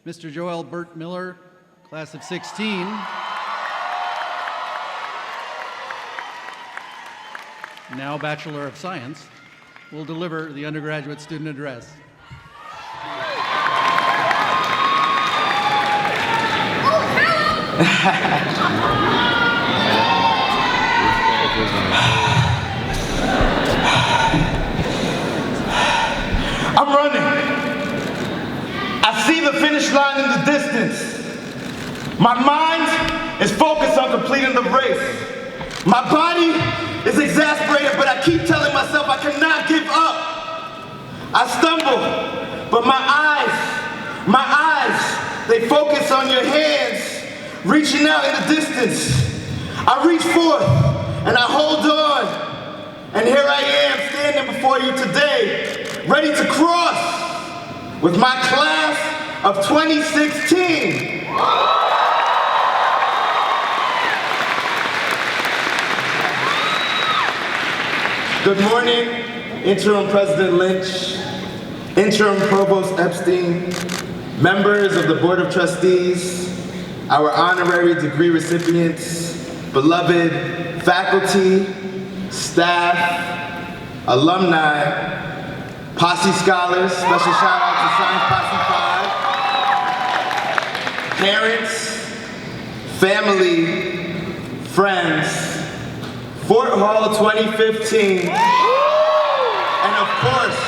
Mr. Joel Burt-Miller, class of 16. Now Bachelor of Science, will deliver the undergraduate student address. I'm running. I see the finish line in the distance. My mind is focused on completing the race. My body is exasperated, but I keep telling myself I cannot give up. I stumble, but my eyes, they focus on your hands reaching out in the distance. I reach forth and I hold on. And here I am standing before you today, ready to cross with my class of 2016. Good morning, Interim President Lynch, Interim Provost Epstein, members of the Board of Trustees, our honorary degree recipients, beloved faculty, staff, alumni, Posse Scholars, special shout out to Science Posse 5, parents, family, friends, Fort Hall 2015, and of course,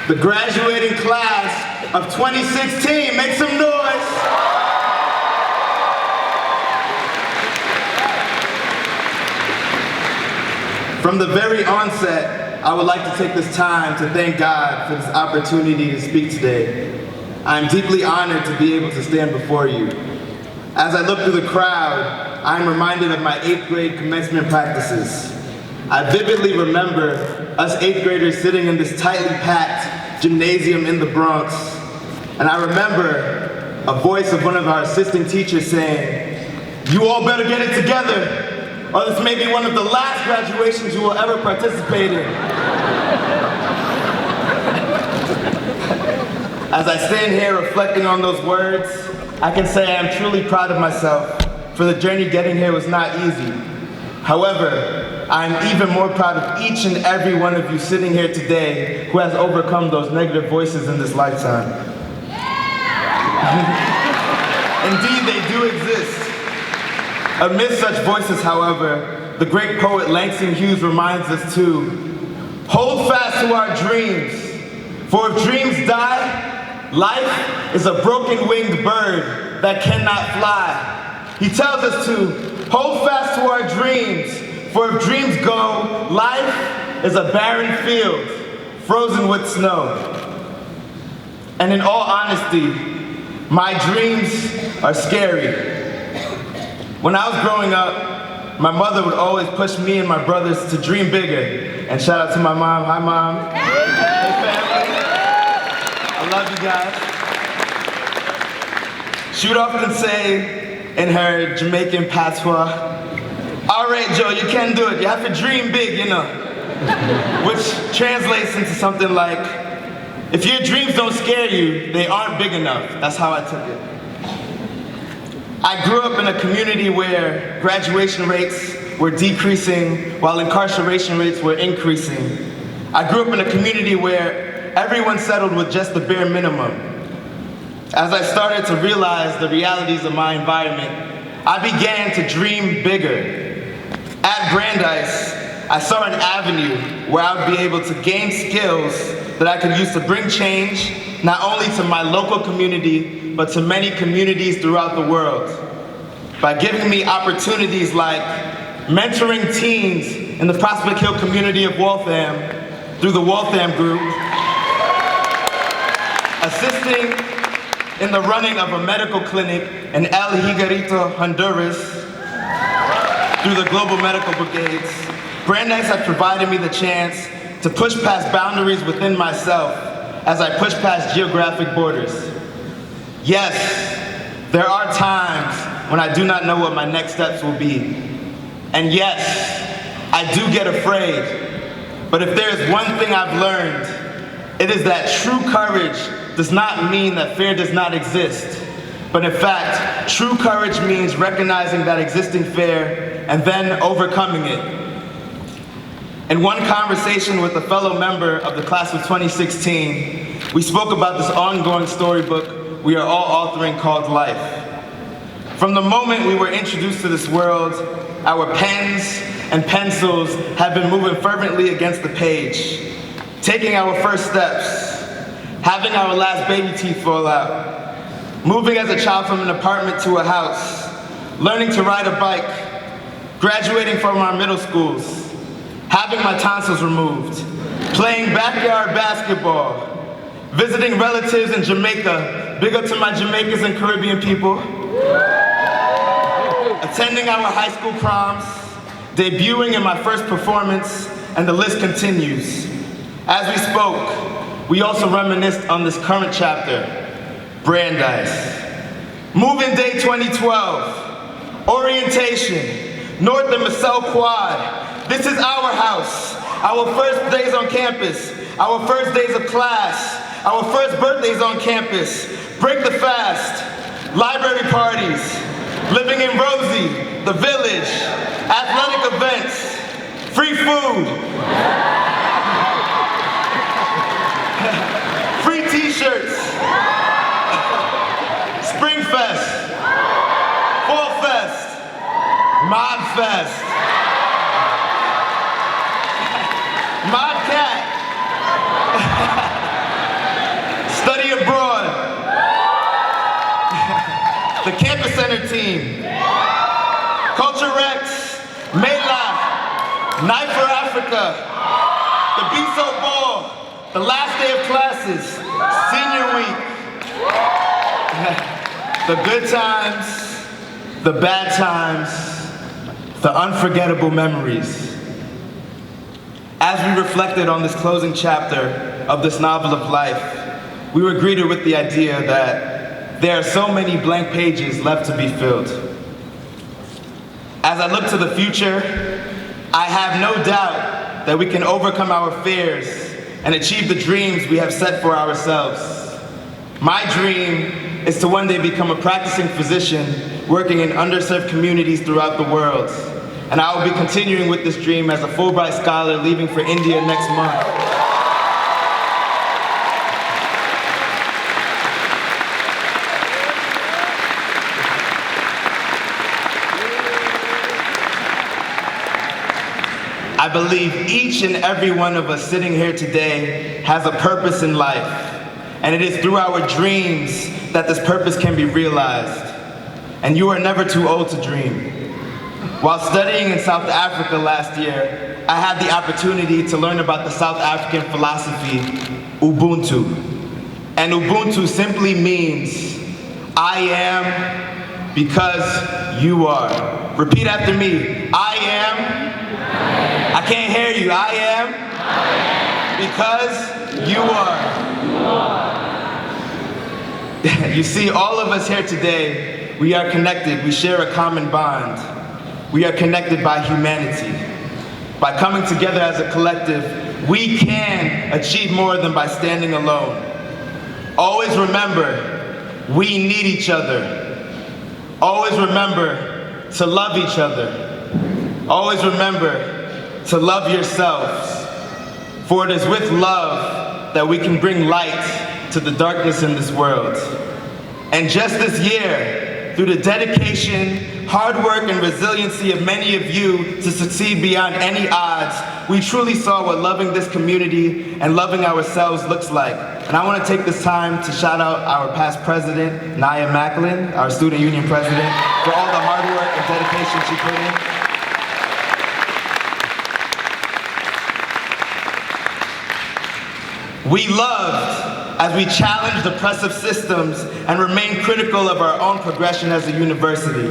the graduating class of 2016. Make some noise. From the very onset, I would like to take this time to thank God for this opportunity to speak today. I'm deeply honored to be able to stand before you. As I look through the crowd, I'm reminded of my 8th grade commencement practices. I vividly remember us 8th graders sitting in this tightly packed gymnasium in the Bronx. And I remember a voice of one of our assistant teachers saying, "You all better get it together, or this may be one of the last graduations you will ever participate in." As I stand here reflecting on those words, I can say I am truly proud of myself, for the journey getting here was not easy. However, I am even more proud of each and every one of you sitting here today who has overcome those negative voices in this lifetime. Indeed, they do exist. Amidst such voices, however, the great poet Langston Hughes reminds us to hold fast to our dreams, for if dreams die, life is a broken-winged bird that cannot fly. He tells us to hold fast to our dreams, for if dreams go, life is a barren field, frozen with snow. And in all honesty, my dreams are scary. When I was growing up, my mother would always push me and my brothers to dream bigger. And shout out to my mom. Hi, Mom. Hey, family. I love you guys. She would often say in her Jamaican patois, "All right, Joe, you can do it. You have to dream big, you know." Which translates into something like, if your dreams don't scare you, they aren't big enough. That's how I took it. I grew up in a community where graduation rates were decreasing while incarceration rates were increasing. I grew up in a community where everyone settled with just the bare minimum. As I started to realize the realities of my environment, I began to dream bigger. At Brandeis, I saw an avenue where I would be able to gain skills that I could use to bring change, not only to my local community, but to many communities throughout the world. By giving me opportunities like mentoring teens in the Prospect Hill community of Waltham through the Waltham Group, assisting in the running of a medical clinic in El Higuerito, Honduras, through the Global Medical Brigades, Brandeis has provided me the chance to push past boundaries within myself as I push past geographic borders. Yes, there are times when I do not know what my next steps will be. And yes, I do get afraid. But if there's one thing I've learned, it is that true courage does not mean that fear does not exist, but in fact, true courage means recognizing that existing fear and then overcoming it. In one conversation with a fellow member of the class of 2016, we spoke about this ongoing storybook we are all authoring called Life. From the moment we were introduced to this world, our pens and pencils have been moving fervently against the page, taking our first steps, having our last baby teeth fall out, moving as a child from an apartment to a house, learning to ride a bike, graduating from our middle schools, having my tonsils removed, playing backyard basketball, visiting relatives in Jamaica, big up to my Jamaicans and Caribbean people, attending our high school proms, debuting in my first performance, and the list continues. As we spoke, we also reminisced on this current chapter, Brandeis. Move-in day 2012, orientation, North and Marcel Quad. This is our house, our first days on campus, our first days of class, our first birthdays on campus, break the fast, library parties, living in Rosie, the village, athletic events, free food, free t-shirts, Spring Fest, Fall Fest, Mod Fest, Mod Cat, study abroad, the Campus Center team, Culture Rex, Mela, Night for Africa, the BSO Ball, the last day of classes, senior week, the good times, the bad times, the unforgettable memories. As we reflected on this closing chapter of this novel of life, we were greeted with the idea that there are so many blank pages left to be filled. As I look to the future, I have no doubt that we can overcome our fears and achieve the dreams we have set for ourselves. My dream is to one day become a practicing physician working in underserved communities throughout the world. And I will be continuing with this dream as a Fulbright scholar leaving for India next month. I believe each and every one of us sitting here today has a purpose in life, and it is through our dreams that this purpose can be realized. And you are never too old to dream. While studying in South Africa last year, I had the opportunity to learn about the South African philosophy, Ubuntu. And Ubuntu simply means, I am because you are. Repeat after me, I am. I can't hear you. I am because you are. You see, all of us here today, we are connected. We share a common bond. We are connected by humanity. By coming together as a collective, we can achieve more than by standing alone. Always remember, we need each other. Always remember to love each other. Always remember to love yourselves, for it is with love that we can bring light to the darkness in this world. And just this year, through the dedication, hard work, and resiliency of many of you to succeed beyond any odds, we truly saw what loving this community and loving ourselves looks like. And I want to take this time to shout out our past president, Naya Macklin, our student union president, for all the hard work and dedication she put in. We loved as we challenged oppressive systems and remained critical of our own progression as a university.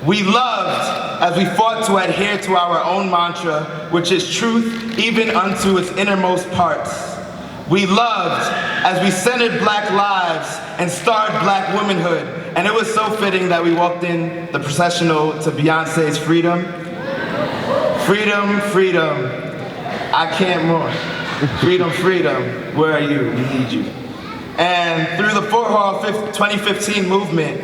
We loved as we fought to adhere to our own mantra, which is truth even unto its innermost parts. We loved as we centered Black lives and starred Black womanhood, and it was so fitting that we walked in the processional to Beyonce's Freedom. Freedom, freedom, I can't more. Freedom, freedom, where are you? We need you. And through the 2015 movement,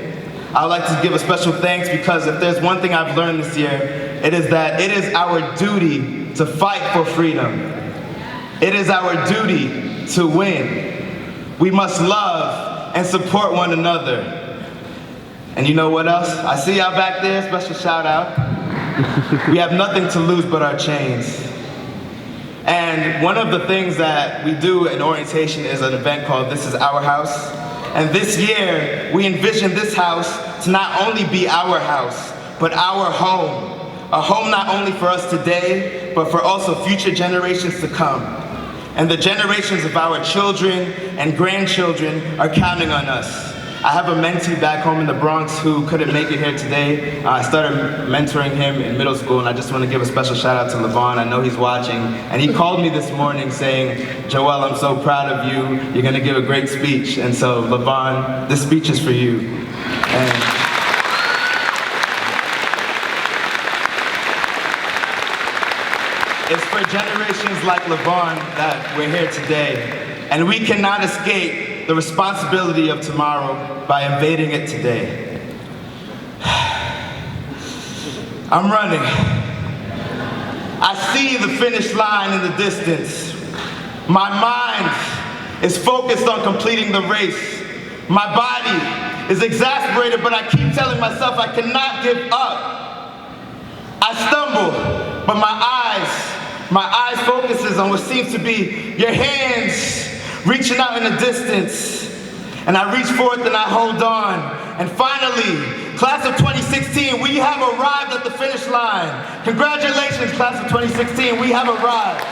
I would like to give a special thanks because if there's one thing I've learned this year, it is that it is our duty to fight for freedom. It is our duty to win. We must love and support one another. And you know what else? I see y'all back there, special shout out. We have nothing to lose but our chains. And one of the things that we do in orientation is an event called This Is Our House. And this year, we envision this house to not only be our house, but our home. A home not only for us today, but for also future generations to come. And the generations of our children and grandchildren are counting on us. I have a mentee back home in the Bronx who couldn't make it here today. I started mentoring him in middle school, and I just want to give a special shout out to Levon. I know he's watching. And he called me this morning saying, Joel, I'm so proud of you. You're going to give a great speech. And so, Levon, this speech is for you. And it's for generations like Levon that we're here today. And we cannot escape the responsibility of tomorrow by invading it today. I'm running. I see the finish line in the distance. My mind is focused on completing the race. My body is exasperated, but I keep telling myself I cannot give up. I stumble, but my eyes focuses on what seems to be your hands reaching out in the distance. And I reach forth and I hold on. And finally, class of 2016, we have arrived at the finish line. Congratulations, class of 2016, we have arrived.